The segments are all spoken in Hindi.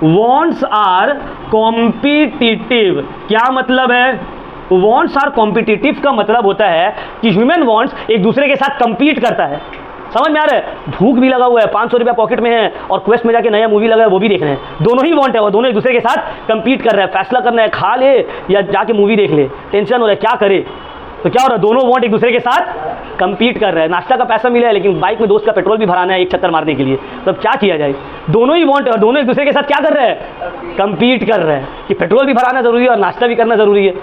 Wants are competitive. क्या मतलब है? वॉन्ट्स आर कॉम्पिटिटिव का मतलब होता है कि ह्यूमन वॉन्ट्स एक दूसरे के साथ कंपीट करता है। समझ में आ रहा है? भूख भी लगा हुआ है, 500 रुपया पॉकेट में है और क्वेस्ट में जाके नया मूवी लगा है वो भी देख रहे हैं। दोनों ही वांट है और दोनों एक दूसरे के साथ कंपीट कर रहे हैं। फैसला करना है खा ले या जाके मूवी देख ले, टेंशन हो रहा है क्या करे। तो क्या हो रहा है? दोनों वांट एक दूसरे के साथ कंपीट कर रहे हैं। नाश्ता का पैसा मिला है लेकिन बाइक में दोस्त का पेट्रोल भी भराना है एक चक्कर मारने के लिए, तो अब क्या किया जाए? दोनों ही वांट है और दोनों एक दूसरे के साथ क्या कर रहे हैं? कंपीट कर रहे हैं कि पेट्रोल भी भराना जरूरी है और नाश्ता भी करना जरूरी है।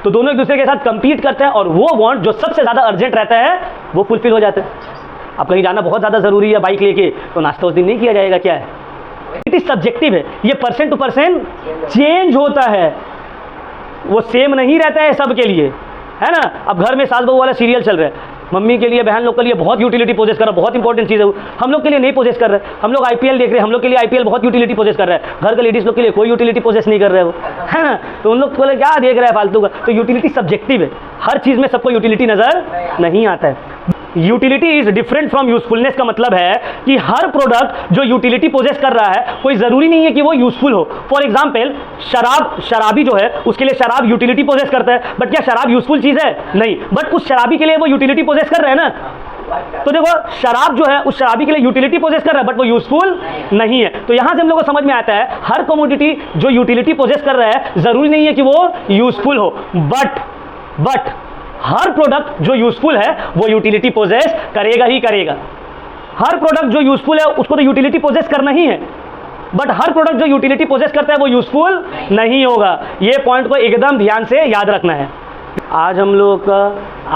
तो दोनों एक दूसरे के साथ कंपीट करते हैं और वो वांट जो सबसे ज़्यादा अर्जेंट रहता है वो फुलफिल हो जाता है। अब कहीं जाना बहुत ज़्यादा ज़रूरी है बाइक लेके, तो नाश्ता उस दिन नहीं किया जाएगा। क्या है? इट इज सब्जेक्टिव है, ये पर्सन टू पर्सन चेंज होता है, वो सेम नहीं रहता है सबके लिए, है ना। अब घर में सास बहू वाला सीरियल चल रहा है, मम्मी के लिए बहन लोग के लिए बहुत यूटिलिटी पोजेस कर रहा है, बहुत इंपॉर्टेंट चीज़ है वो, हम लोग के लिए नहीं पोजेस कर रहे हैं। हम लोग आईपीएल देख रहे हैं, हम लोग के लिए आईपीएल बहुत यूटिलिटी पोजेस कर रहा है, घर के लेडीज़ लोग के लिए कोई यूटिलिटी पोजेस नहीं कर रहे वो, है ना। तो उन लोग को क्या देख रहा है फालतू का। तो यूटिलिटी सब्जेक्टिव है, हर चीज़ में सबको यूटिलिटी नज़र नहीं आता है। Utility is different from usefulness का मतलब है कि हर प्रोडक्ट जो यूटिलिटी पोजेस कर रहा है कोई ज़रूरी नहीं है कि वो यूजफुल हो। फॉर एग्जाम्पल शराबी जो है उसके लिए शराब यूटिलिटी पोजेस करता है, बट क्या शराब यूजफुल चीज़ है? नहीं, बट उस शराबी के लिए वो यूटिलिटी पोजेस कर रहे हैं ना। तो देखो शराब जो है उस शराबी के लिए यूटिलिटी पोजेस कर रहा है बट वो यूजफुल नहीं है। तो यहां से हम लोग को समझ में आता है हर कमोडिटी जो यूटिलिटी पोजेस कर रहा है जरूरी नहीं है कि वो यूजफुल हो, बट हर प्रोडक्ट जो यूजफुल है वो यूटिलिटी पोजेस करेगा ही करेगा। हर प्रोडक्ट जो यूजफुल है उसको तो यूटिलिटी पोजेस करना ही है, बट हर प्रोडक्ट जो यूटिलिटी पोजेस करता है वो यूजफुल नहीं होगा। ये पॉइंट को एकदम ध्यान से याद रखना है। आज हम लोग का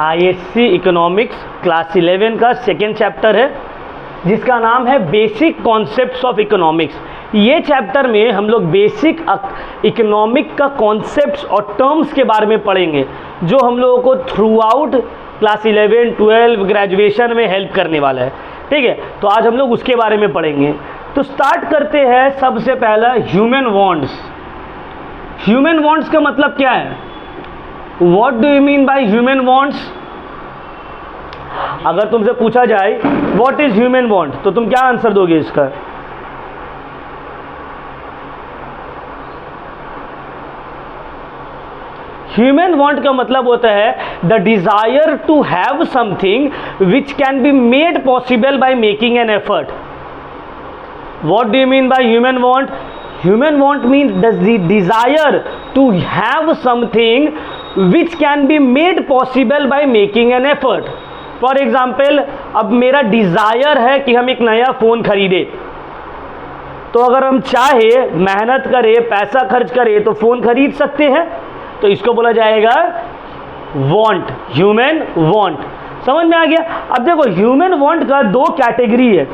आईएससी इकोनॉमिक्स क्लास 11 का सेकेंड चैप्टर है जिसका नाम है बेसिक कॉन्सेप्ट्स ऑफ इकोनॉमिक्स। ये चैप्टर में हम लोग बेसिक इकोनॉमिक का कॉन्सेप्ट्स और टर्म्स के बारे में पढ़ेंगे जो हम लोगों को थ्रू आउट क्लास 11, 12 ग्रेजुएशन में हेल्प करने वाला है। ठीक है, तो आज हम लोग उसके बारे में पढ़ेंगे। तो स्टार्ट करते हैं सबसे पहला ह्यूमन वांट्स। ह्यूमन वांट्स का मतलब क्या है? What do you mean by human wants? अगर तुमसे पूछा जाए व्हाट इज ह्यूमन वांट तो तुम क्या आंसर दोगे इसका? ह्यूमन वांट का मतलब होता है the desire to have something which can be made possible by making an effort. What do you mean by human want? Human want means the desire to have something which can be made possible by making an effort. For example, अब मेरा डिजायर है कि हम एक नया फ़ोन खरीदे, तो अगर हम चाहे मेहनत करें पैसा खर्च करें तो फ़ोन खरीद सकते हैं, तो इसको बोला जाएगा वांट, ह्यूमन वांट। समझ में आ गया? अब देखो ह्यूमन वांट का दो कैटेगरी है।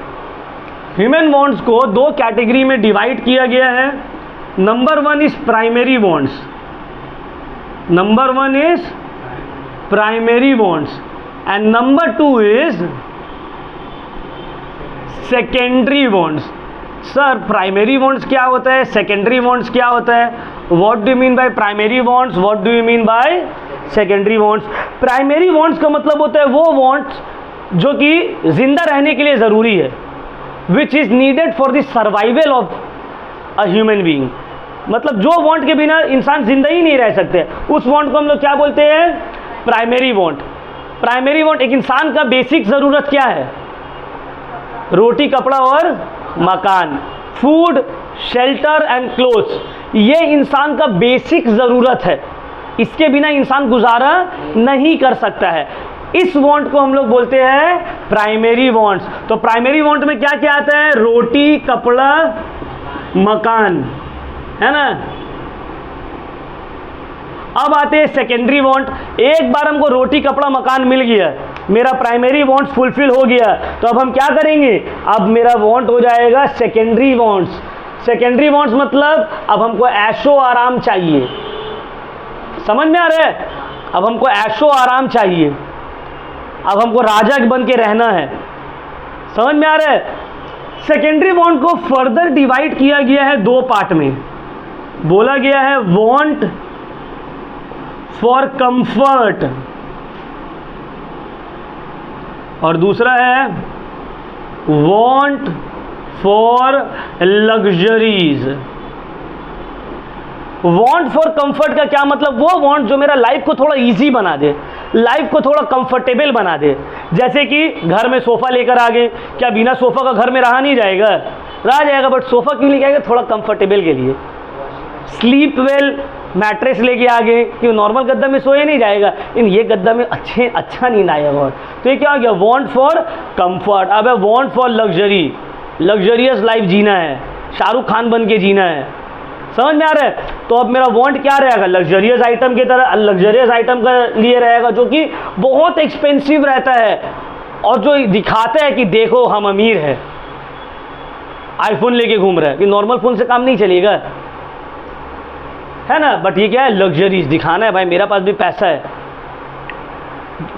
ह्यूमन वांट्स को दो कैटेगरी में डिवाइड किया गया है। Number one is primary wants, number one is primary wants and number two is secondary wants. Sir primary wants क्या होता है, सेकेंडरी वांट्स क्या होता है? What do you mean by primary wants, what do you mean by secondary wants? Primary wants का मतलब होता है वो वांट्स जो कि जिंदा रहने के लिए ज़रूरी है, which is needed for the survival of a human being. मतलब जो वांट के बिना इंसान जिंदा ही नहीं रह सकते, उस वांट को हम लोग क्या बोलते हैं? Primary want. प्राइमरी वांट एक इंसान का बेसिक ज़रूरत क्या है? रोटी कपड़ा और मकान, फूड शेल्टर एंड क्लोथ्स, ये इंसान का बेसिक ज़रूरत है, इसके बिना इंसान गुजारा नहीं कर सकता है। इस वांट को हम लोग बोलते हैं प्राइमरी वांट्स। तो प्राइमरी वांट में क्या क्या आता है? रोटी कपड़ा मकान, है ना। अब आते हैं सेकेंडरी वांट। एक बार हमको रोटी कपड़ा मकान मिल गया, मेरा प्राइमरी वांट फुलफिल हो गया, तो अब हम क्या करेंगे? अब मेरा वांट हो जाएगा सेकेंडरी वांट्स। सेकेंडरी वांट्स मतलब अब हमको ऐशो आराम चाहिए। समझ में आ रहा है? अब हमको ऐशो आराम चाहिए, अब हमको राजा बन के रहना है। समझ में आ रहा है? सेकेंडरी वांट को फर्दर डिवाइड किया गया है दो पार्ट में। बोला गया है वांट फॉर कंफर्ट और दूसरा है want for luxuries. Want for comfort का क्या मतलब, वो वांट जो मेरा लाइफ को थोड़ा इजी बना दे, लाइफ को थोड़ा कंफर्टेबल बना दे। जैसे कि घर में सोफा लेकर आ गए, क्या बिना सोफा का घर में रहा नहीं जाएगा, रहा जाएगा, बट सोफा क्यों लेके आएगा, थोड़ा कंफर्टेबल के लिए। स्लीप वेल मैट्रेस लेके आ गए कि नॉर्मल गद्दा में सोया नहीं जाएगा, लेकिन ये गद्दा में अच्छा नींद आएगा बहुत। तो ये क्या हो गया, वांट फॉर कंफर्ट। अब है want for luxury, luxurious life जीना है, शाहरुख खान बन के जीना है, समझ में आ रहा है। तो अब मेरा वांट क्या रहेगा, लग्जरियस आइटम की तरह, लग्जरियस आइटम का लिए रहेगा जो कि बहुत एक्सपेंसिव रहता है और जो दिखाता है कि देखो हम अमीर है, आईफोन लेके घूम रहा है, कि नॉर्मल फोन से काम नहीं चलेगा, है ना। बट ये क्या है, लग्जरीज दिखाना है, भाई मेरा पास भी पैसा है।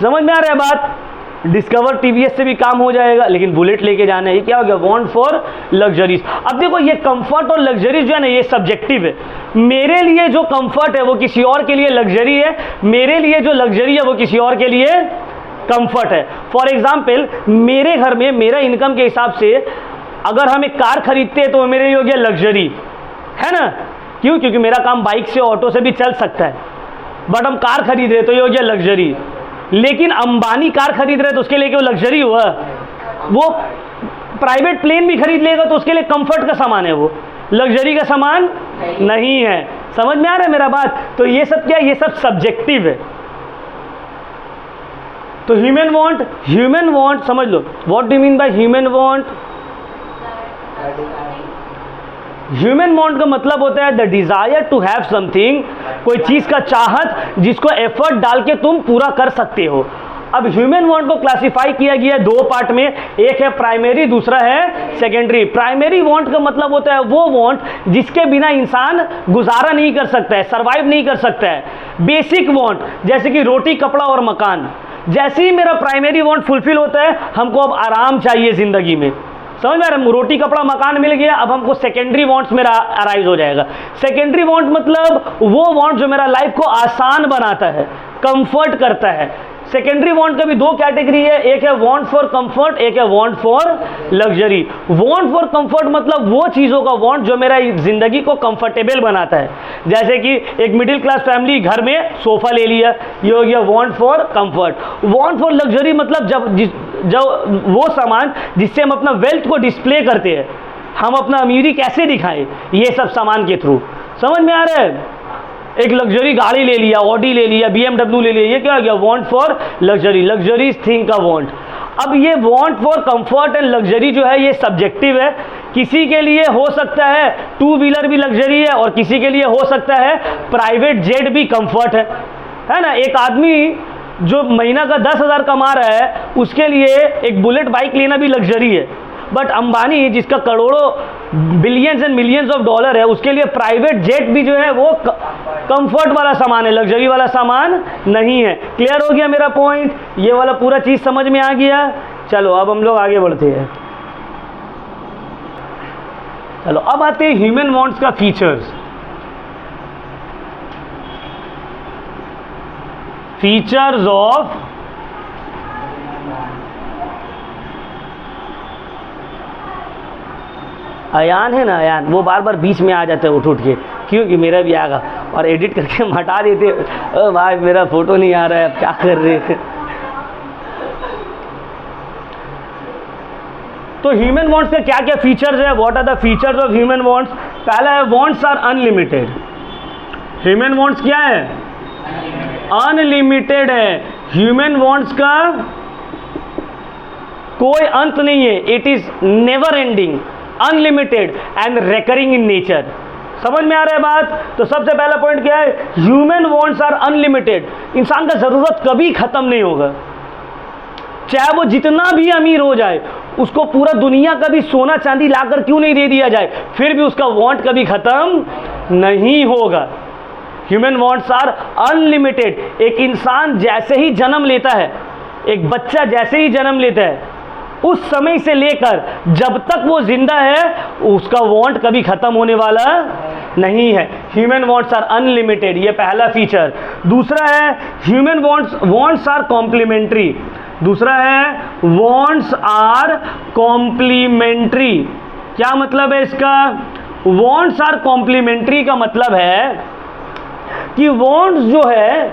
समझ में आ रहा है बात। डिस्कवर टीवीएस से भी काम हो जाएगा, लेकिन बुलेट लेके जाना है, ये क्या हो गया, वांट फॉर लग्जरीज। अब देखो ये कंफर्ट और लग्जरीज जो है ना, ये सब्जेक्टिव है। मेरे लिए जो कंफर्ट है वो किसी और के लिए लग्जरी है, मेरे लिए जो लग्जरी है वो किसी और के लिए कंफर्ट है। फॉर एग्जाम्पल, मेरे घर में मेरा इनकम के हिसाब से अगर हम एक कार खरीदते हैं तो वो मेरे लिए हो गया लग्जरी, है ना। क्यों, क्योंकि मेरा काम बाइक से ऑटो से भी चल सकता है, बट हम कार खरीद रहे तो ये हो गया लग्जरी। लेकिन अंबानी कार खरीद रहे तो उसके लिए क्यों लग्जरी हुआ, वो प्राइवेट प्लेन भी खरीद लेगा तो उसके लिए कंफर्ट का सामान है, वो लग्जरी का सामान नहीं है। समझ में आ रहा है मेरा बात। तो ये सब क्या है, ये सब सब्जेक्टिव है। तो ह्यूमन वांट समझ लो, what do you mean by human want. Human want का मतलब होता है the desire to have something, कोई चीज का चाहत जिसको एफर्ट डाल के तुम पूरा कर सकते हो। अब ह्यूमन वांट को क्लासिफाई किया गया है दो पार्ट में, एक है प्राइमरी, दूसरा है सेकेंडरी। प्राइमरी वांट का मतलब होता है वो वांट जिसके बिना इंसान गुजारा नहीं कर सकता है, सर्वाइव नहीं कर सकता है। बेसिक वांट जैसे कि रोटी, कपड़ा और मकान। जैसे ही मेरा प्राइमरी वांट फुलफिल होता है, हमको अब आराम चाहिए जिंदगी में, समझ में आ रहा है। रोटी, कपड़ा, मकान मिल गया, अब हमको सेकेंडरी वांट्स मेरा अराइज हो जाएगा। सेकेंडरी वांट मतलब वो वांट जो मेरा लाइफ को आसान बनाता है, कंफर्ट करता है। सेकेंडरी वांट का भी दो कैटेगरी है, एक है वांट फॉर कंफर्ट, एक है want for luxury. Want for comfort मतलब वो चीज़ों का वांट जो मेरा जिंदगी को कंफर्टेबल बनाता है। जैसे कि एक मिडिल क्लास फैमिली घर में सोफा ले लिया, ये हो गया want for comfort. Want for luxury मतलब जब वो सामान जिससे हम अपना वेल्थ को डिस्प्ले करते हैं, हम अपना अमीरी कैसे दिखाएं, ये सब सामान के थ्रू। समझ में आ रहा है। एक लग्जरी गाड़ी ले लिया, ऑडी ले लिया, BMW ले लिया, ये क्या हो गया, want for luxury, luxuries thing का वांट। अब ये want for comfort and luxury जो है ये सब्जेक्टिव है। किसी के लिए हो सकता है 2 व्हीलर भी लग्जरी है और किसी के लिए हो सकता है प्राइवेट जेट भी कंफर्ट है ना। एक आदमी जो महीना का 10,000 कमा रहा है, उसके लिए एक बुलेट बाइक लेना भी लग्जरी है। बट अंबानी जिसका करोड़ों billions and millions of dollar है, उसके लिए प्राइवेट जेट भी जो है वो कंफर्ट वाला सामान है, लग्जरी वाला सामान नहीं है। क्लियर हो गया मेरा पॉइंट, ये वाला पूरा चीज समझ में आ गया। चलो अब हम लोग आगे बढ़ते हैं। चलो अब आते हैं ह्यूमन वांट्स का फीचर्स। फीचर्स ऑफ अयान है ना, अयान वो बार बार बीच में आ जाता है उठ के, क्योंकि मेरा भी आएगा और एडिट करके हम हटा देते। ओ भाई मेरा फोटो नहीं आ रहा है, अब क्या कर रहे हैं। तो ह्यूमन वांट्स के क्या क्या फीचर्स है, what are the features of human wants. पहला है wants are unlimited. Human wants क्या है, अनलिमिटेड है। ह्यूमन वांट्स का कोई अंत नहीं है, it is never ending, unlimited and recurring in nature. समझ में आ रहा है बात। तो सबसे पहला पॉइंट क्या है, ह्यूमन वांट्स आर अनलिमिटेड। इंसान का जरूरत कभी खत्म नहीं होगा, चाहे वो जितना भी अमीर हो जाए, उसको पूरा दुनिया का भी सोना चांदी लाकर क्यों नहीं दे दिया जाए, फिर भी उसका वांट कभी खत्म नहीं होगा। Human wants are unlimited. एक इंसान जैसे ही जन्म लेता है, एक बच्चा जैसे ही जन्म लेता है, उस समय से लेकर जब तक वो जिंदा है, उसका वांट कभी खत्म होने वाला नहीं है। ह्यूमन वांट्स आर अनलिमिटेड, ये पहला फीचर। दूसरा है ह्यूमन वांट्स आर कॉम्प्लीमेंट्री। दूसरा है वांट्स आर कॉम्प्लीमेंट्री। क्या मतलब है इसका, वांट्स आर कॉम्प्लीमेंट्री का मतलब है कि वांट्स जो है,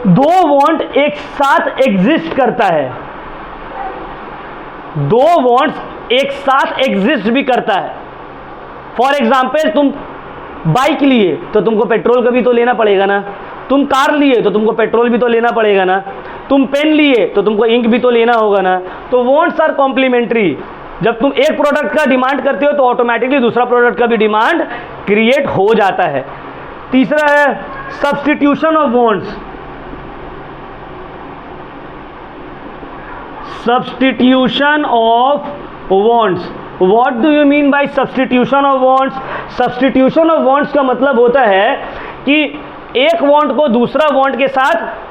दो वांट एक साथ एग्जिस्ट करता है, दो वांट्स एक साथ एग्जिस्ट भी करता है। फॉर एग्जाम्पल, तुम बाइक लिए तो तुमको पेट्रोल का भी तो लेना पड़ेगा ना, तुम कार लिए तो तुमको पेट्रोल भी तो लेना पड़ेगा ना, तुम पेन लिए तो तुमको इंक भी तो लेना होगा ना। तो वांट्स आर कॉम्प्लीमेंट्री। जब तुम एक प्रोडक्ट का डिमांड करते हो तो ऑटोमेटिकली दूसरा प्रोडक्ट का भी डिमांड क्रिएट हो जाता है। तीसरा है substitution of wants. Substitution of wants, what do you mean bye substitution of wants? Substitution of wants का मतलब होता है कि एक वांट को दूसरा वांट के साथ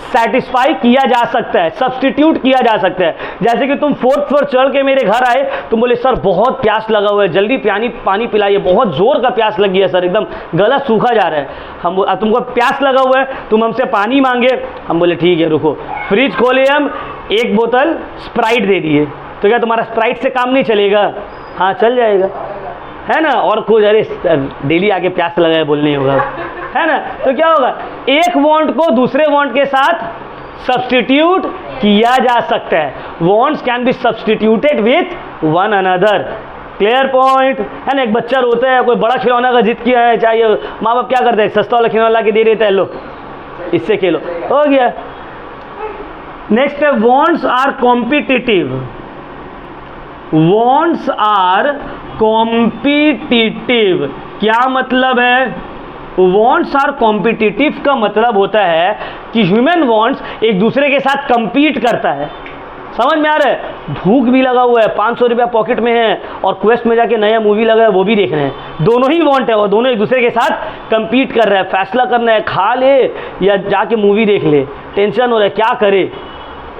सेटिस्फाई किया जा सकता है, सब्स्टिट्यूट किया जा सकता है। जैसे कि तुम 4th फ्लोर चढ़ के मेरे घर आए, तुम बोले सर बहुत प्यास लगा हुआ है, जल्दी पानी पिलाइए, बहुत जोर का प्यास लग गया सर, एकदम गला सूखा जा रहा है। हम तुमको प्यास लगा हुआ है, तुम हमसे पानी मांगे, हम बोले ठीक है रुको, फ्रिज खोले, हम एक बोतल स्प्राइट दे दिए, तो क्या तुम्हारा स्प्राइट से काम नहीं चलेगा? हाँ चल जाएगा, है ना। और कुछ अरे डेली आके प्यास लगा है बोलने होगा, है ना। तो क्या होगा, एक वांट को दूसरे वांट के साथ सब्स्टिट्यूट किया जा सकता है। Wants can B substituted with one another. Clear point, है ना। एक बच्चा रोता है, कोई बड़ा खिलौना का जिद किया है, चाहिए, माँ बाप क्या करते हैं, सस्ता वाला खिलौना ला के दे देता है, लो इससे खेलो, हो गया। नेक्स्ट है wants are competitive. Wants are competitive, क्या मतलब है? वांट्स आर कॉम्पिटिटिव का मतलब होता है कि ह्यूमन वांट्स एक दूसरे के साथ कंपीट करता है। समझ में आ रहा है? भूख भी लगा हुआ है, 500 रुपया पॉकेट में है और क्वेस्ट में जाके नया मूवी लगा है वो भी देख रहे हैं, दोनों ही वांट है और दोनों एक दूसरे के साथ कंपीट कर रहे हैं। फैसला करना है, खा ले या जाके मूवी देख ले, टेंशन हो रहा है क्या करे।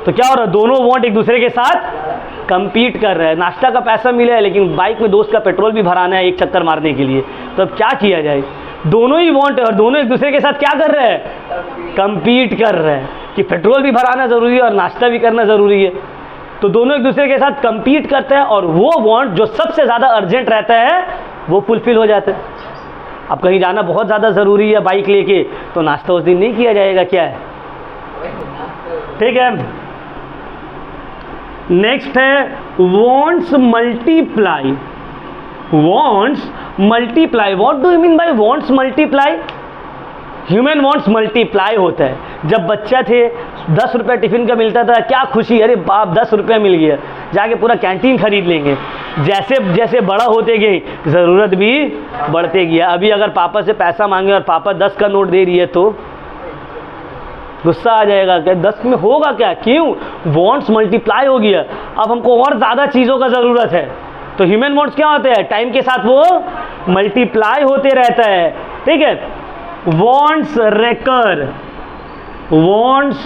तो क्या हो रहा है, दोनों वांट एक दूसरे के साथ कंपीट कर रहे हैं। नाश्ता का पैसा मिला है लेकिन बाइक में दोस्त का पेट्रोल भी भराना है एक चक्कर मारने के लिए, तो अब क्या किया जाए? दोनों ही वांट है और दोनों एक दूसरे के साथ क्या कर रहे हैं? कंपीट कर रहे हैं कि पेट्रोल भी भराना ज़रूरी है और नाश्ता भी करना ज़रूरी है। तो दोनों एक दूसरे के साथ कंपीट करते हैं और वो वांट जो सबसे ज़्यादा अर्जेंट रहता है वो फुलफिल हो जाता है। अब कहीं जाना बहुत ज़्यादा ज़रूरी है बाइक लेके, तो नाश्ता उस दिन नहीं किया जाएगा, क्या है, ठीक है। नेक्स्ट है wants multiply. Wants multiply, what do you mean bye wants multiply? Human wants multiply होता है। जब बच्चा थे 10 रुपया टिफिन का मिलता था, क्या खुशी, अरे बाप 10 रुपया मिल गया, जाके पूरा कैंटीन खरीद लेंगे। जैसे जैसे बड़ा होते गए ज़रूरत भी बढ़ते गया। अभी अगर पापा से पैसा मांगे और पापा 10 का नोट दे रही है तो गुस्सा आ जाएगा, क्या 10 में होगा क्या? क्यों? वांट्स मल्टीप्लाई हो गया, अब हमको और ज़्यादा चीज़ों का ज़रूरत है। तो ह्यूमन वांट्स क्या होते हैं, टाइम के साथ वो मल्टीप्लाई होते रहता है, ठीक है। वांट्स रेकर। वांट्स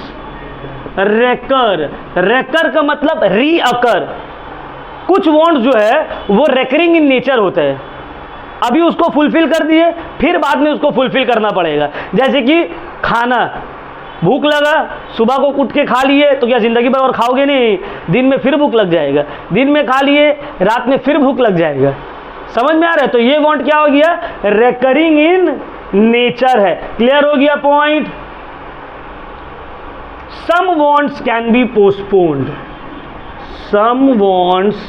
रेकर, रेकर का मतलब रीअकर। कुछ वांट्स जो है वो रेकरिंग इन नेचर होते हैं, अभी उसको फुलफिल कर दिए फिर बाद में उसको फुलफिल करना पड़ेगा। जैसे कि खाना, भूख लगा, सुबह को उठ के खा लिए तो क्या ज़िंदगी भर और खाओगे नहीं, दिन में फिर भूख लग जाएगा, दिन में खा लिए रात में फिर भूख लग जाएगा। समझ में आ रहा है? तो ये वांट क्या हो गया, रेकरिंग इन नेचर है। क्लियर हो गया point. Some wants can be postponed. Some wants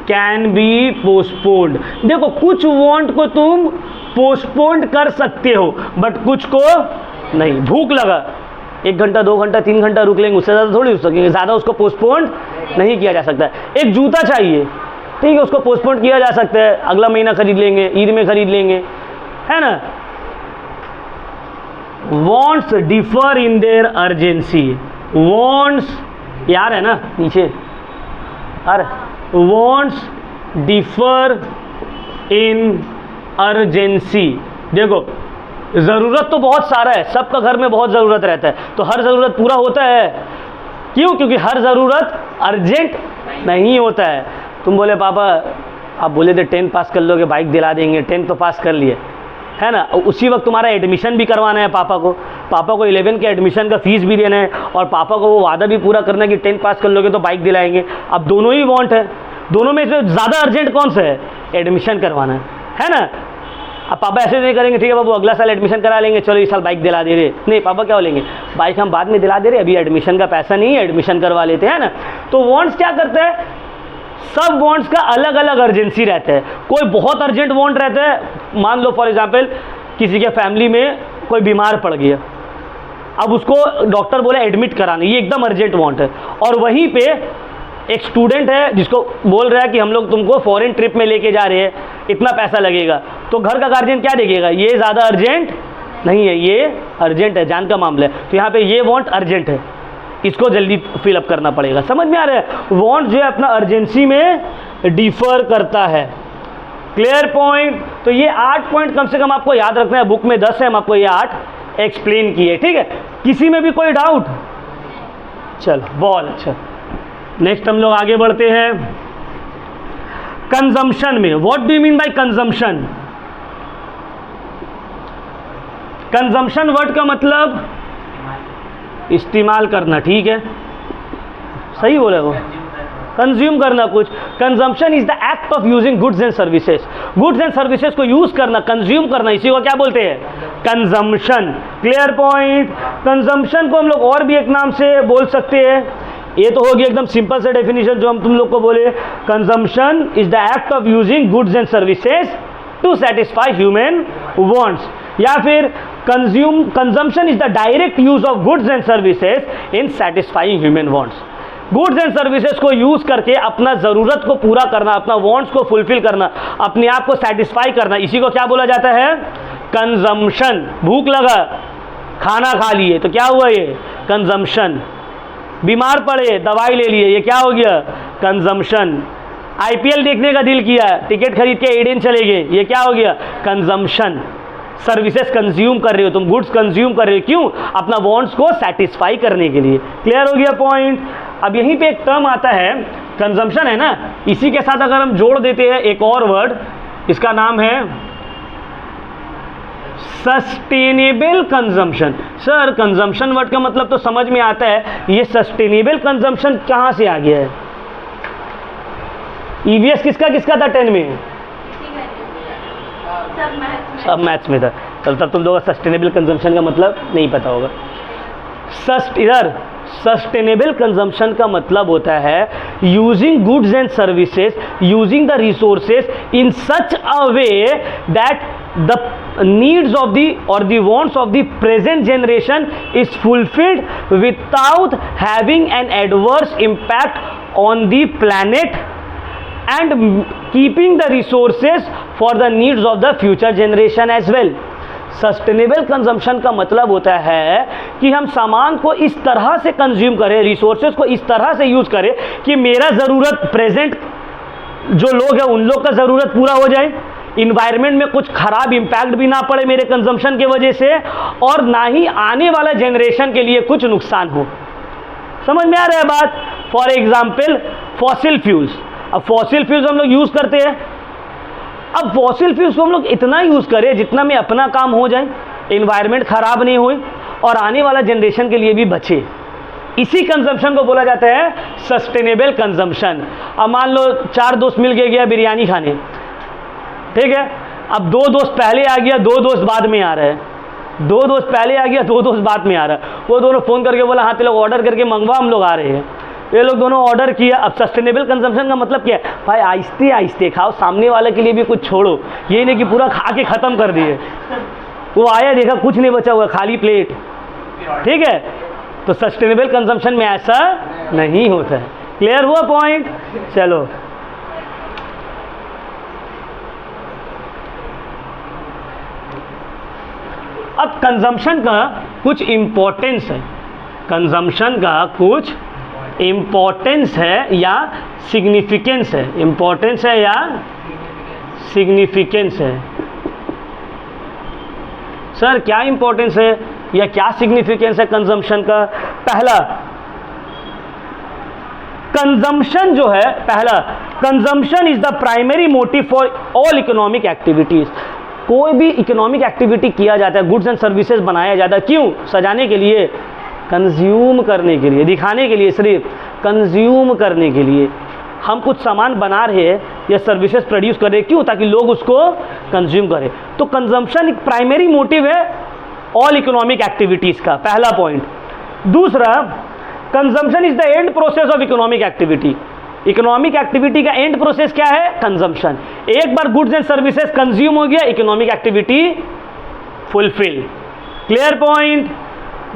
can be postponed. देखो कुछ वांट को तुम पोस्टपोन्ड कर सकते हो बट कुछ को नहीं। भूख लगा, 1 घंटा 2 घंटा 3 घंटा रुक लेंगे, उससे ज़्यादा थोड़ी रुक सकेंगे, ज़्यादा उसको पोस्टपोन्ड नहीं किया जा सकता। एक जूता चाहिए, ठीक है, उसको पोस्टपोन्ड किया जा सकता है, अगला महीना खरीद लेंगे, ईद में खरीद लेंगे, है ना। Wants differ in their urgency. Wants यार है ना नीचे, अरे वांट्स डिफर इन अर्जेंसी। देखो ज़रूरत तो बहुत सारा है, सबका घर में बहुत ज़रूरत रहता है, तो हर ज़रूरत पूरा होता है क्यों? क्योंकि हर ज़रूरत अर्जेंट नहीं होता है। तुम बोले पापा, आप बोले थे 10 पास कर लोगे बाइक दिला देंगे, 10 तो पास कर लिए, है ना। उसी वक्त तुम्हारा एडमिशन भी करवाना है पापा को 11 के एडमिशन का फीस भी देना है और पापा को वो वादा भी पूरा करना है कि 10 पास कर लोगे तो बाइक दिलाएंगे। अब दोनों ही वांट है, दोनों में से ज़्यादा अर्जेंट कौन सा है? एडमिशन करवाना है ना। अब पापा ऐसे नहीं करेंगे, ठीक है बाबू अगला साल एडमिशन करा लेंगे, चलो इस साल बाइक दिला दे रहे, नहीं पापा क्या बोलेंगे, बाइक हम बाद में दिला दे रहे, अभी एडमिशन का पैसा नहीं है, एडमिशन करवा लेते हैं ना। तो वांट्स क्या करते हैं, सब वांट्स का अलग अलग अर्जेंसी रहता है। कोई बहुत अर्जेंट वांट रहता है, मान लो फॉर एग्जांपल किसी के फैमिली में कोई बीमार पड़ गया, अब उसको डॉक्टर बोला एडमिट कराना, ये एकदम अर्जेंट वांट है। और वहीं पे एक स्टूडेंट है जिसको बोल रहा है कि हम लोग तुमको फॉरेन ट्रिप में लेके जा रहे हैं, इतना पैसा लगेगा, तो घर का गार्जियन क्या देखेगा, ये ज़्यादा अर्जेंट नहीं है, ये अर्जेंट है, जान का मामला है, तो यहाँ पे ये वांट अर्जेंट है, इसको जल्दी फिलअप करना पड़ेगा। समझ में आ रहा है, वांट जो है अपना अर्जेंसी में डिफर करता है। Clear point. तो ये 8 पॉइंट कम से कम आपको याद रखना है, बुक में 10 है, हम आपको ये 8 एक्सप्लेन किए, ठीक है। किसी में भी कोई डाउट, चलो बहुत अच्छा। नेक्स्ट हम लोग आगे बढ़ते हैं कंजम्पशन में। What do you mean bye consumption? Consumption word का मतलब इस्तेमाल करना, ठीक है, सही बोला वो, कंज्यूम करना कुछ। Consumption is the act of using goods and services, goods and services को यूज करना, कंज्यूम करना, इसी को क्या बोलते हैं, कंजम्पशन। Clear point. कंजम्पशन को हम लोग और भी एक नाम से बोल सकते हैं, ये तो होगी एकदम सिंपल से डेफिनेशन जो हम तुम लोग को बोले, consumption is the act of using goods and services to satisfy human wants, या फिर consumption is the direct use of goods and services in satisfying human wants. Goods and services को यूज करके अपना जरूरत को पूरा करना, अपना वांट्स को फुलफिल करना, अपने आप को सेटिस्फाई करना, इसी को क्या बोला जाता है, कंजम्पशन। भूख लगा, खाना खा लिए, तो क्या हुआ ये, कंजम्पशन। बीमार पड़े, दवाई ले लिए, ये क्या हो गया, कंजम्पशन। आईपीएल देखने का दिल किया, टिकट खरीद के ईडन चले गए, ये क्या हो गया, कंजम्पशन। सर्विसेज कंज्यूम कर रहे हो तुम, गुड्स कंज्यूम कर रहे हो, क्यों, अपना वांट्स को सेटिस्फाई करने के लिए। क्लियर हो गया पॉइंट। अब यहीं पे एक टर्म आता है, कंजम्पशन है ना, इसी के साथ अगर हम जोड़ देते हैं एक और वर्ड, इसका नाम है sustainable consumption. Sir consumption word का मतलब तो समझ में आता है, ये सस्टेनेबल कंजम्पशन कहाँ से आ गया है? ईवीएस किसका किसका था 10 में? सब मैथ्स में था। तब तुम लोगों को सस्टेनेबल कंजम्पशन का मतलब नहीं पता होगा। इधर सस्टेनेबल कंजम्पशन का मतलब होता है using goods and services, using the resources in such a way that the needs of the or the wants of the present generation is fulfilled without having an adverse impact on the planet and keeping the resources for the needs of the future generation as well. Sustainable consumption का मतलब होता है कि हम सामान को इस तरह से कंज्यूम करें, रिसोर्सेज को इस तरह से यूज करें कि मेरा ज़रूरत प्रेजेंट जो लोग हैं उन लोग का ज़रूरत पूरा हो जाए, इन्वायरमेंट में कुछ खराब इम्पैक्ट भी ना पड़े मेरे कंजम्पशन के वजह से, और ना ही आने वाला जनरेशन के लिए कुछ नुकसान हो। समझ में आ रहा है बात? फॉर एग्जाम्पल फॉसिल फ्यूल्स, अब फॉसिल फ्यूल्स हम लोग यूज़ करते हैं, अब फॉसिल फ्यूल्स को हम लोग इतना यूज़ करें जितना में अपना काम हो जाए, इन्वायरमेंट खराब नहीं होए और आने वाला जनरेशन के लिए भी बचे। इसी कंजम्पशन को बोला जाता है सस्टेनेबल कंजम्पशन। अब मान लो 4 दोस्त मिल के गया बिरयानी खाने, ठीक है, अब 2 दोस्त पहले आ गया, 2 दोस्त बाद में आ रहे हैं, 2 दोस्त पहले आ गया, 2 दोस्त बाद में आ रहा है, वो दोनों फ़ोन करके बोला हाँ ते लोग ऑर्डर करके मंगवा, हम लोग आ रहे हैं। ये लोग दोनों ऑर्डर किया। अब सस्टेनेबल कंजम्पशन का मतलब क्या है, भाई आहिस्ते आहिस्ते खाओ, सामने वाले के लिए भी कुछ छोड़ो, ये नहीं कि पूरा खा के ख़त्म कर दिए। वो आया देखा कुछ नहीं बचा हुआ, खाली प्लेट, ठीक है। तो सस्टेनेबल कंजम्पशन में ऐसा नहीं होता है। क्लियर हुआ पॉइंट? चलो अब कंजम्पशन का कुछ इम्पोर्टेंस है, कंजम्पशन का कुछ इम्पोर्टेंस है या सिग्निफिकेंस है, इम्पोर्टेंस है या सिग्निफिकेंस है। सर क्या इम्पोर्टेंस है या क्या सिग्निफिकेंस है कंजम्पशन का? पहला, कंजम्पशन जो है, पहला consumption is the primary motive for all economic activities. कोई भी इकोनॉमिक एक्टिविटी किया जाता है, गुड्स एंड सर्विसेज बनाया जाता है, क्यों? सजाने के लिए, कंज्यूम करने के लिए, दिखाने के लिए, सिर्फ कंज्यूम करने के लिए। हम कुछ सामान बना रहे हैं या सर्विसेज प्रोड्यूस कर रहे हैं। क्यों? ताकि लोग उसको कंज्यूम करें। तो कंजम्पशन एक प्राइमरी मोटिव है ऑल इकोनॉमिक एक्टिविटीज़ का, पहला पॉइंट। दूसरा, consumption is the end process of economic activity. Economic activity का एंड प्रोसेस क्या है? कंजम्पशन। एक बार गुड्स एंड सर्विसेज कंज्यूम हो गया, economic activity fulfil. Clear point.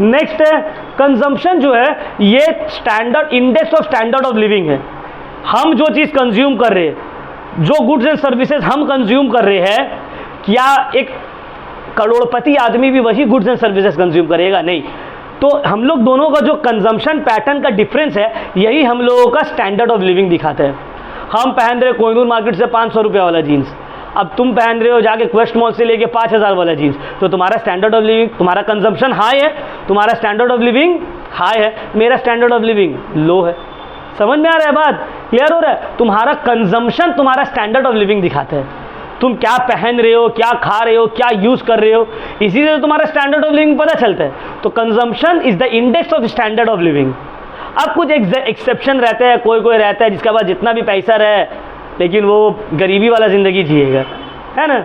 Next है, कंजम्पशन जो है ये standard index of standard of living है। हम जो चीज़ कंज्यूम कर रहे हैं, जो गुड्स एंड सर्विसेज हम कंज्यूम कर रहे हैं, क्या एक करोड़पति आदमी भी वही गुड्स एंड सर्विसेज कंज्यूम करेगा? नहीं। तो हम लोग दोनों का जो कंजम्पशन पैटर्न का डिफरेंस है, यही हम लोगों का स्टैंडर्ड ऑफ लिविंग दिखाता है। हम पहन रहे कोहिनूर मार्केट से 500 रुपये वाला जीन्स, अब तुम पहन रहे हो जाके क्वेस्ट मॉल से लेके 5000 वाला जीन्स, तो तुम्हारा स्टैंडर्ड ऑफ लिविंग, तुम्हारा कंजम्पशन हाई है, तुम्हारा स्टैंडर्ड ऑफ लिविंग हाई है, मेरा स्टैंडर्ड ऑफ लिविंग लो है। समझ में आ रहा है बात? क्लियर हो रहा है? तुम्हारा कंजम्पशन तुम्हारा स्टैंडर्ड ऑफ लिविंग दिखाता है। तुम क्या पहन रहे हो, क्या खा रहे हो, क्या यूज़ कर रहे हो, इसी से तुम्हारा स्टैंडर्ड ऑफ लिविंग पता चलता है। तो consumption is the index of standard of living. अब कुछ एक्सेप्शन रहते हैं, कोई कोई रहता है जिसके पास जितना भी पैसा रहे लेकिन वो गरीबी वाला ज़िंदगी जिएगा, है ना,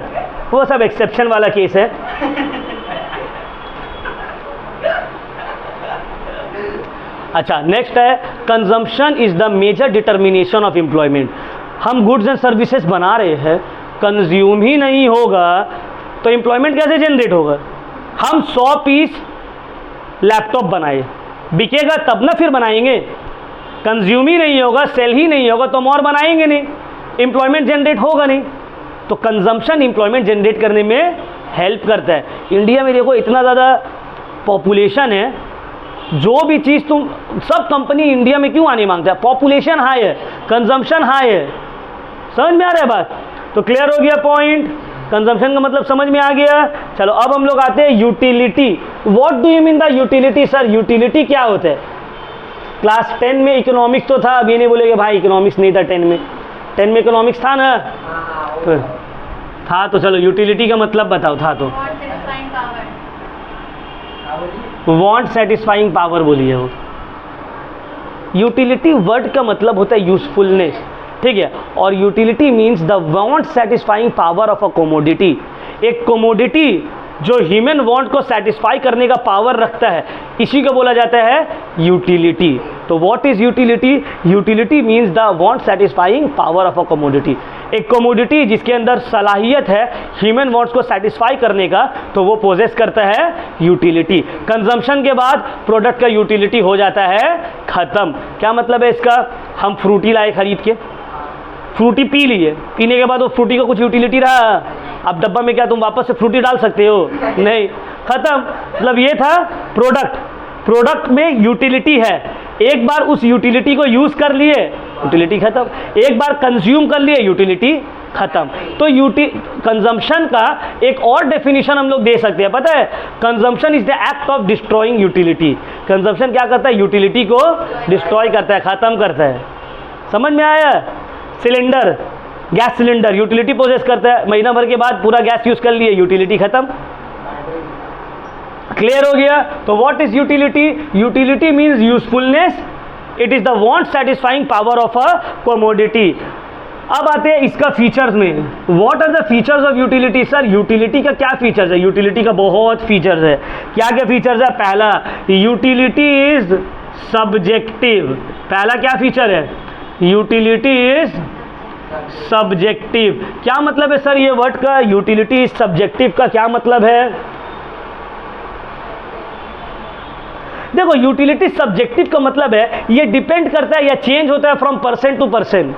वो सब एक्सेप्शन वाला केस है। अच्छा, नेक्स्ट है, consumption is the major determination of employment. हम गुड्स एंड सर्विसेज बना रहे हैं, कंज्यूम ही नहीं होगा तो एम्प्लॉयमेंट कैसे जनरेट होगा? हम 100 पीस लैपटॉप बनाए, बिकेगा तब ना फिर बनाएंगे। कंज्यूम ही नहीं होगा, सेल ही नहीं होगा तो हम और बनाएंगे नहीं, एम्प्लॉयमेंट जनरेट होगा नहीं। तो कंजम्पशन एम्प्लॉयमेंट जनरेट करने में हेल्प करता है। इंडिया में देखो इतना ज़्यादा पॉपुलेशन है, जो भी चीज़ तुम, सब कंपनी इंडिया में क्यों आने मांगता है? पॉपुलेशन हाई है, कंजम्पशन हाई है। समझ में आ रहा है बात? तो क्लियर हो गया पॉइंट। कंजम्पशन का मतलब समझ में आ गया। चलो अब हम लोग आते हैं utility. What do you mean the utility? Sir utility क्या होता है? क्लास 10 में इकोनॉमिक्स तो था, अब ये नहीं बोलेगे भाई इकोनॉमिक्स नहीं था 10 में। 10 में इकोनॉमिक्स था ना? था तो चलो यूटिलिटी का मतलब बताओ। था तो वांट सेटिस्फाइंग पावर बोलिए। वो यूटिलिटी वर्ड का मतलब होता है यूजफुलनेस, ठीक है। और utility means the want satisfying power of a commodity. एक कोमोडिटी जो ह्यूमन वांट को सेटिस्फाई करने का पावर रखता है, इसी को बोला जाता है यूटिलिटी। तो what is utility? Utility means the want satisfying power of a commodity. एक कोमोडिटी जिसके अंदर सलाहियत है ह्यूमन वांट्स को सेटिस्फाई करने का, तो वो पोजेस करता है यूटिलिटी। कंजम्पशन के बाद प्रोडक्ट का यूटिलिटी हो जाता है खत्म। क्या मतलब है इसका? हम फ्रूटी लाए खरीद के, फ्रूटी पी लिए, पीने के बाद वो फ्रूटी का कुछ यूटिलिटी रहा? अब डब्बा में क्या तुम वापस से फ्रूटी डाल सकते हो? नहीं, खत्म। मतलब ये था प्रोडक्ट, प्रोडक्ट में यूटिलिटी है। एक बार उस यूटिलिटी को यूज कर लिए, यूटिलिटी खत्म। एक बार कंज्यूम कर लिए, यूटिलिटी खत्म। तो कंजम्पशन का एक और डेफिनेशन हम लोग दे सकते हैं, पता है? Consumption is the act of destroying utility. Consumption क्या करता है? यूटिलिटी को डिस्ट्रॉय करता है, खत्म करता है। समझ में आया? Cylinder, gas cylinder utility poses करता है, महीना भर के बाद पूरा गैस यूज कर लिए, यूटिलिटी खत्म। क्लियर हो गया? तो what is utility? Utility means usefulness, it is the want satisfying power of a commodity. अब आते हैं इसका फीचर्स में। What are the features of utility? Sir utility का क्या फीचर्स है? यूटिलिटी का बहुत फीचर्स है। क्या क्या फीचर्स है? पहला, यूटिलिटी इज सब्जेक्टिव। पहला क्या फीचर है? Utility is subjective. क्या मतलब है सर ये वर्ड का? यूटिलिटी इज सब्जेक्टिव का क्या मतलब है? देखो, यूटिलिटी सब्जेक्टिव का मतलब है ये डिपेंड करता है या चेंज होता है फ्रॉम पर्सन टू पर्सन।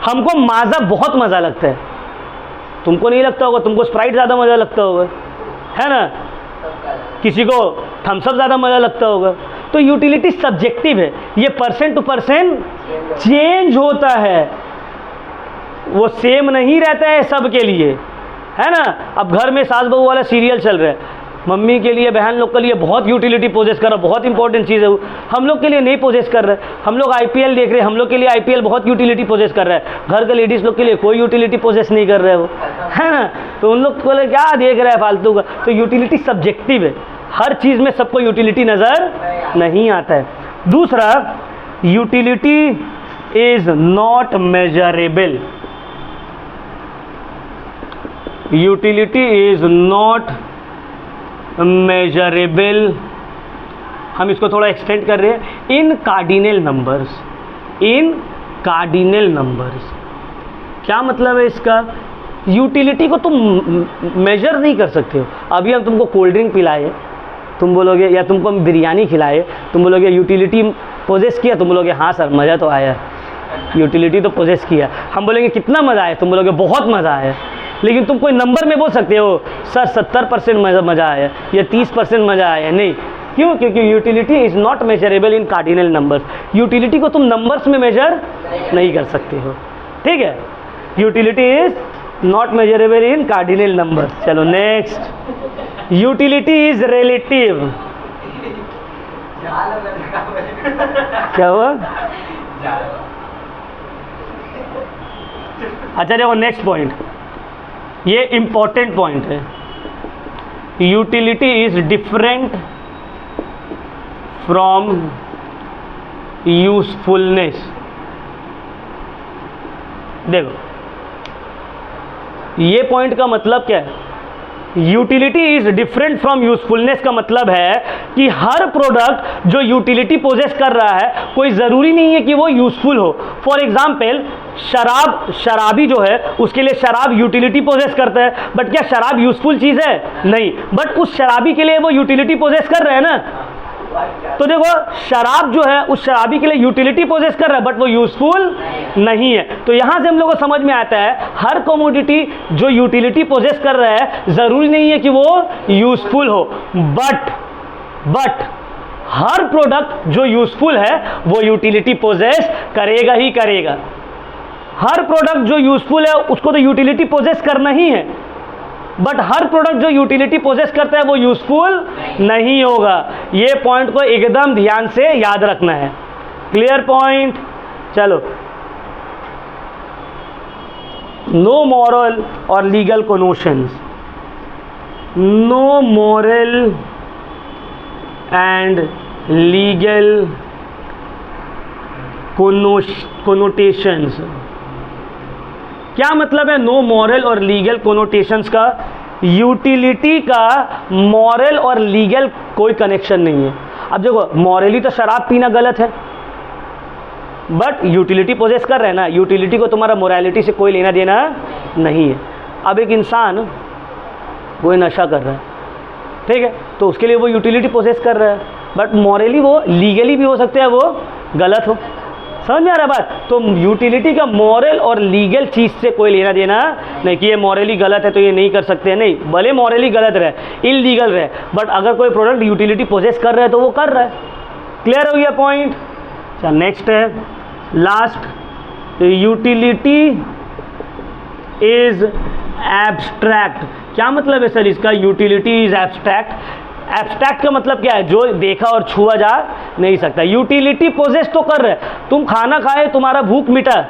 हमको माजा बहुत मजा लगता है, तुमको नहीं लगता होगा, तुमको स्प्राइट ज्यादा मजा लगता होगा, है ना? किसी को थम्स अप ज्यादा मजा लगता होगा। तो यूटिलिटी सब्जेक्टिव है, ये पर्सन टू पर्सन चेंज होता है, वो सेम नहीं रहता है सबके लिए, है ना? अब घर में सास बहू वाला सीरियल चल रहा है, मम्मी के लिए, बहन लोग के लिए बहुत यूटिलिटी पोजेस कर रहा है, बहुत इंपॉर्टेंट चीज़ है वो। हम लोग के लिए नहीं पोजेस कर रहा है। हम लोग आईपीएल देख रहे हैं, हम लोग के लिए आईपीएल बहुत यूटिलिटी पोजेस कर रहा है। घर के लेडीज़ लोग के लिए कोई यूटिलिटी पोजेस नहीं कर रहा है वो, है ना? तो उन लोग को क्या देख रहा है फालतू का। तो यूटिलिटी सब्जेक्टिव है, हर चीज़ में सबको यूटिलिटी नज़र नहीं आता है। दूसरा, utility is not measurable. Utility is not measurable, हम इसको थोड़ा एक्सटेंड कर रहे हैं, इन कार्डिनल नंबर्स, इन कार्डिनल नंबर्स। क्या मतलब है इसका? यूटिलिटी को तुम मेजर नहीं कर सकते हो। अभी हम तुमको कोल्ड ड्रिंक पिलाए, तुम बोलोगे, या तुमको हम बिरयानी खिलाए, तुम बोलोगे यूटिलिटी पोजेस किया, तुम बोलोगे हाँ सर मज़ा तो आया, यूटिलिटी तो पोजेस किया। हम बोलेंगे कितना मज़ा आया, तुम बोलोगे बहुत मज़ा आया। लेकिन तुम कोई नंबर में बोल सकते हो सर 70% मज़ा आया या 30% मज़ा आया? नहीं। क्यों? क्योंकि utility is not measurable in cardinal numbers. Utility को तुम नंबर्स में मेजर नहीं कर सकते हो, ठीक है? Utility is not measurable in cardinal numbers. चलो नेक्स्ट, यूटिलिटी इज रिलेटिव। क्या हुआ? अच्छा देखो नेक्स्ट पॉइंट, ये इंपॉर्टेंट पॉइंट है। Utility is different from usefulness. देखो ये पॉइंट का मतलब क्या है? Utility is different from usefulness का मतलब है कि हर प्रोडक्ट जो यूटिलिटी पोजेस कर रहा है, कोई ज़रूरी नहीं है कि वो यूजफुल हो। फॉर एग्जाम्पल शराबी जो है उसके लिए शराब यूटिलिटी पोजेस करता है, बट क्या शराब यूजफुल चीज़ है? नहीं, बट उस शराबी के लिए वो यूटिलिटी पोजेस कर रहे हैं ना। तो देखो शराब जो है उस शराबी के लिए यूटिलिटी पोजेस कर रहा है, बट वो यूजफुल नहीं है। तो यहां से हम लोगों को समझ में आता है हर कमोडिटी जो यूटिलिटी पोजेस कर रहा है जरूरी नहीं है कि वो यूजफुल हो, बट हर प्रोडक्ट जो यूजफुल है वो यूटिलिटी पोजेस करेगा ही करेगा। हर प्रोडक्ट जो यूजफुल है उसको तो यूटिलिटी पोजेस करना ही है, बट हर प्रोडक्ट जो यूटिलिटी पोजेस करता है वो यूजफुल नहीं होगा। ये पॉइंट को एकदम ध्यान से याद रखना है। Clear point? चलो, नो मॉरल और legal connotations, no moral and legal connotations. क्या मतलब है नो मॉरल और लीगल कोनोटेशंस का? यूटिलिटी का मॉरल और लीगल कोई कनेक्शन नहीं है। अब देखो मॉरली तो शराब पीना गलत है, बट यूटिलिटी पोजेस कर रहे हैं ना, यूटिलिटी को तुम्हारा मोरालिटी से कोई लेना देना नहीं है। अब एक इंसान कोई नशा कर रहा है, ठीक है, तो उसके लिए वो यूटिलिटी पोजेस कर रहा है, बट मॉरली वो लीगली भी हो सकता है वो गलत हो। समझ में आ रहा है बात? तो यूटिलिटी का मॉरल और लीगल चीज़ से कोई लेना देना नहीं कि ये मॉरली गलत है तो ये नहीं कर सकते हैं। नहीं, भले मॉरली गलत रहे, इलीगल रहे, बट अगर कोई प्रोडक्ट यूटिलिटी पोजेस कर रहा है तो वो कर रहा है। क्लियर हो गया पॉइंट? अच्छा नेक्स्ट है लास्ट, यूटिलिटी इज एब्स्ट्रैक्ट। क्या मतलब है सर इसका? Utility is abstract. एब्स्ट्रैक्ट का मतलब क्या है? जो देखा और छुआ जा नहीं सकता। यूटिलिटी पोजेस तो कर रहे, तुम खाना खाए तुम्हारा भूख मिटा,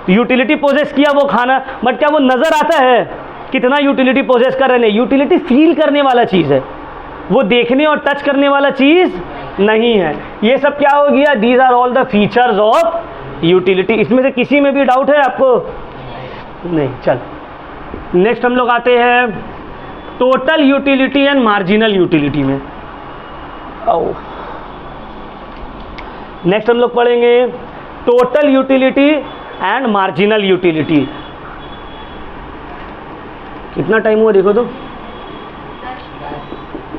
यूटिलिटी पोजेस किया वो खाना, बट क्या वो नज़र आता है कितना यूटिलिटी पोजेस कर रहे हैं? यूटिलिटी फील करने वाला चीज़ है, वो देखने और टच करने वाला चीज़ नहीं है। ये सब क्या हो गया? These are all the features of utility. इसमें से किसी में भी डाउट है आपको? नहीं। चल नेक्स्ट हम लोग आते हैं total utility and marginal utility में। नेक्स्ट हम लोग पढ़ेंगे total utility and marginal utility. कितना टाइम हुआ देखो तो?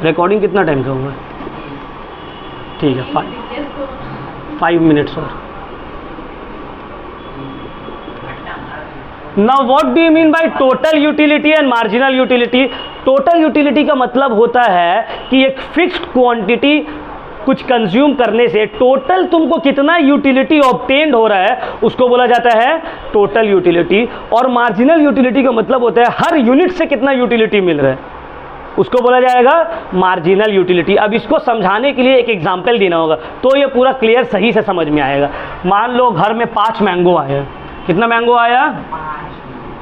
रिकॉर्डिंग कितना टाइम का हुआ? ठीक है, 5 मिनट्स और। Now what do you mean by total utility and marginal utility? Total utility का मतलब होता है कि एक फिक्स्ड क्वांटिटी कुछ कंज्यूम करने से टोटल तुमको कितना यूटिलिटी ऑब्टेन्ड हो रहा है उसको बोला जाता है टोटल यूटिलिटी। और मार्जिनल यूटिलिटी का मतलब होता है हर यूनिट से कितना यूटिलिटी मिल रहा है उसको बोला जाएगा मार्जिनल यूटिलिटी। अब इसको समझाने के लिए एक एग्जाम्पल देना होगा तो ये पूरा क्लियर सही से समझ में आएगा। मान लो घर में 5 मैंगो आया। कितना मैंगो आया?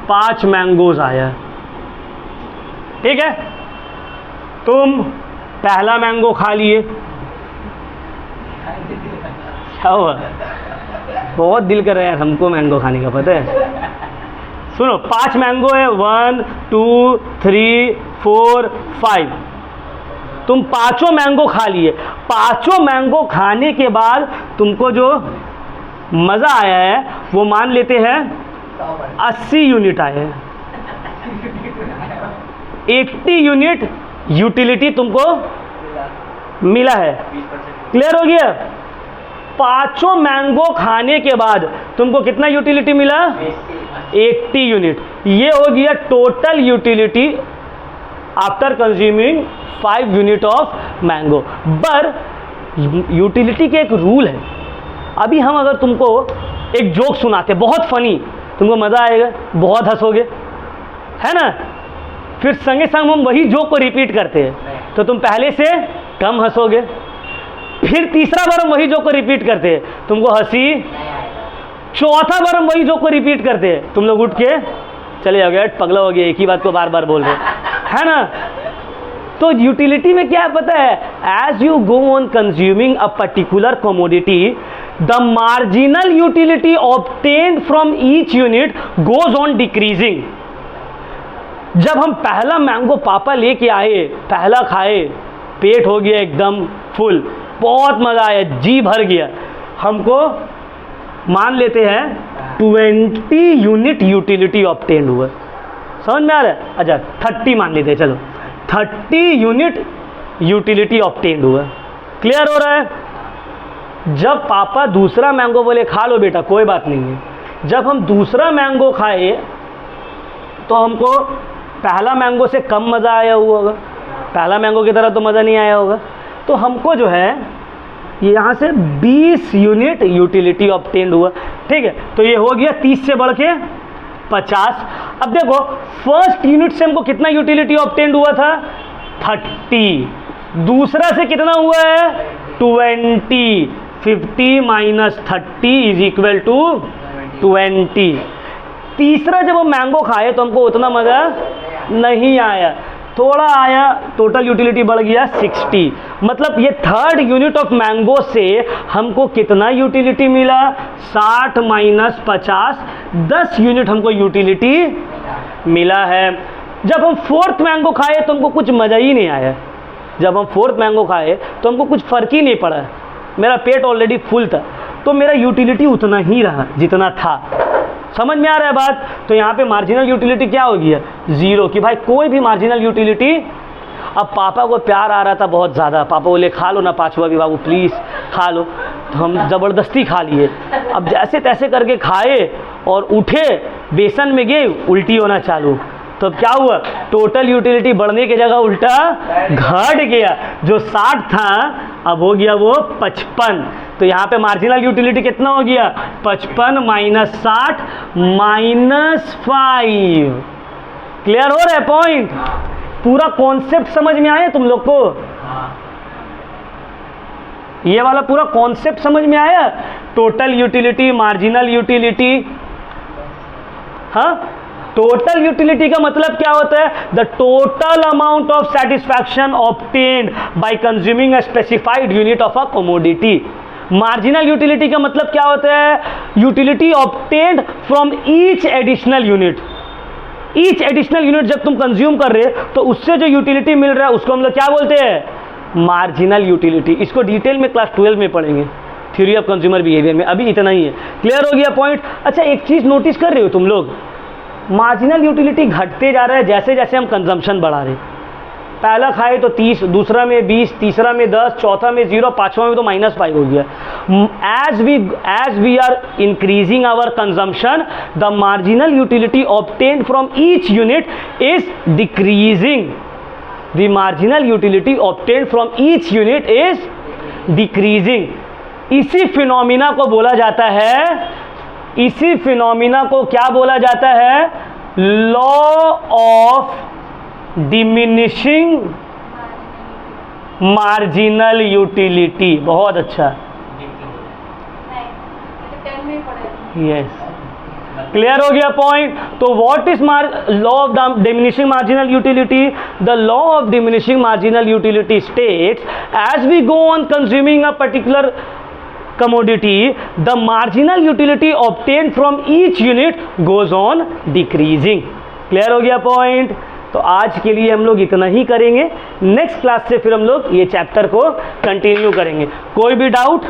5 मैंगोज आया, ठीक है। तुम पहला मैंगो खा लिए, क्या हुआ? बहुत दिल कर रहा है यार हमको मैंगो खाने का, पता है। सुनो 5 मैंगो है, 1 2 3 4 5, तुम 5 मैंगो खा लिए। 5 मैंगो खाने के बाद तुमको जो मज़ा आया है वो मान लेते हैं 80 यूनिट आए हैं। 80 यूनिट यूटिलिटी तुमको मिला है। क्लियर हो गया? 5 मैंगो खाने के बाद तुमको कितना यूटिलिटी मिला? 80 यूनिट। ये हो गया total utility after consuming 5 unit of mango. पर यूटिलिटी के एक रूल है। अभी हम अगर तुमको एक जोक सुनाते, बहुत फनी, तुमको मज़ा आएगा, बहुत हंसोगे, है ना? फिर संगे संग हम वही जोक को रिपीट करते हैं तो तुम पहले से कम हंसोगे। फिर तीसरा बार हम वही जोक को रिपीट करते हैं, तुमको हंसी। चौथा बार हम वही जोक को रिपीट करते हैं, तुम लोग उठ के चले जाओगे, पगला हो गया, एक ही बात को बार बार बोल रहे, है ना? तो यूटिलिटी में क्या है पता है? As you go on consuming a particular commodity, the marginal utility obtained from each unit goes on decreasing. जब हम पहला मैंगो पापा लेके आए, पहला खाए, पेट हो गया एकदम फुल, बहुत मज़ा आया, जी भर गया, हमको मान लेते हैं 20 यूनिट यूटिलिटी ऑब्टेन्ड हुआ। समझ में आ रहा है? अच्छा 30 मान लेते हैं, चलो 30 यूनिट यूटिलिटी ऑब्टेन्ड हुआ। क्लियर हो रहा है? जब पापा दूसरा मैंगो बोले खा लो बेटा, कोई बात नहीं है। जब हम दूसरा मैंगो खाए तो हमको पहला मैंगो से कम मज़ा आया हुआ होगा, पहला मैंगो की तरह तो मज़ा नहीं आया होगा। तो हमको जो है यहाँ से 20 यूनिट यूटिलिटी ऑब्टेन्ड हुआ। ठीक है, तो ये हो गया 30 से बढ़ के 50। अब देखो फर्स्ट यूनिट से हमको कितना यूटिलिटी ऑब्टेन्ड हुआ था? 30। दूसरा से कितना हुआ है? 20। 50 माइनस 30 इज इक्वल टू 20। तीसरा जब हम मैंगो खाए तो हमको उतना मज़ा नहीं आया, थोड़ा आया, टोटल यूटिलिटी बढ़ गया 60। मतलब ये थर्ड यूनिट ऑफ मैंगो से हमको कितना यूटिलिटी मिला? 60 माइनस 50, 10 यूनिट हमको यूटिलिटी मिला है। जब हम फोर्थ मैंगो खाए तो हमको कुछ मज़ा ही नहीं आया। जब हम फोर्थ मैंगो खाए तो हमको कुछ फ़र्क ही नहीं पड़ा, मेरा पेट ऑलरेडी फुल था, तो मेरा यूटिलिटी उतना ही रहा जितना था। समझ में आ रहा है बात? तो यहाँ पे मार्जिनल यूटिलिटी क्या हो गया? 0। कि भाई कोई भी मार्जिनल यूटिलिटी। अब पापा को प्यार आ रहा था बहुत ज़्यादा, पापा बोले खा लो ना 5वां भी बाबू प्लीज़ खा लो, तो हम ज़बरदस्ती खा लिए। अब जैसे तैसे करके खाए और उठे, बेसन में गए, उल्टी होना चालू। तो अब क्या हुआ? टोटल यूटिलिटी बढ़ने की जगह उल्टा घट गया। जो 60 था अब हो गया वो 55। तो यहाँ पे मार्जिनल यूटिलिटी कितना हो गया? 55 माइनस 60 माइनस 5। क्लियर हो रहा है पॉइंट? पूरा कॉन्सेप्ट समझ में आया तुम लोग को? ये वाला पूरा कॉन्सेप्ट समझ में आया? Total utility, marginal utility. हाँ, टोटल यूटिलिटी का मतलब क्या होता है? The total amount of satisfaction obtained by consuming a specified unit of a commodity. Marginal utility का मतलब क्या होता है? Utility obtained from each additional unit. Each additional unit जब तुम कंज्यूम कर रहे हो तो उससे जो यूटिलिटी मिल रहा है उसको हम लोग क्या बोलते हैं? Marginal utility. इसको डिटेल में क्लास 12 में पढ़ेंगे, थ्योरी ऑफ कंज्यूमर बिहेवियर में। अभी इतना ही है। क्लियर हो गया पॉइंट? अच्छा एक चीज़ नोटिस कर रहे हो तुम लोग, मार्जिनल यूटिलिटी घटते जा रहा है जैसे जैसे हम कंजम्पशन बढ़ा रहे। पहला खाए तो 30, दूसरा में 20, तीसरा में 10, चौथा में 0, पाँचवा में तो -5 हो गया। As we are increasing our consumption, the marginal utility obtained from each unit is decreasing. The marginal utility obtained from each unit is decreasing. इसी फिनोमिना को बोला जाता है, इसी फिनोमिना को क्या बोला जाता है? Law of diminishing marginal utility. बहुत अच्छा, यस, क्लियर हो गया पॉइंट? तो what is law of diminishing marginal utility? The law of diminishing marginal utility states as we go on consuming a particular commodity, the marginal utility obtained from each unit goes on decreasing. Clear हो गया पॉइंट? तो आज के लिए हम लोग इतना ही करेंगे, नेक्स्ट क्लास से फिर हम लोग ये चैप्टर को कंटिन्यू करेंगे। कोई भी डाउट?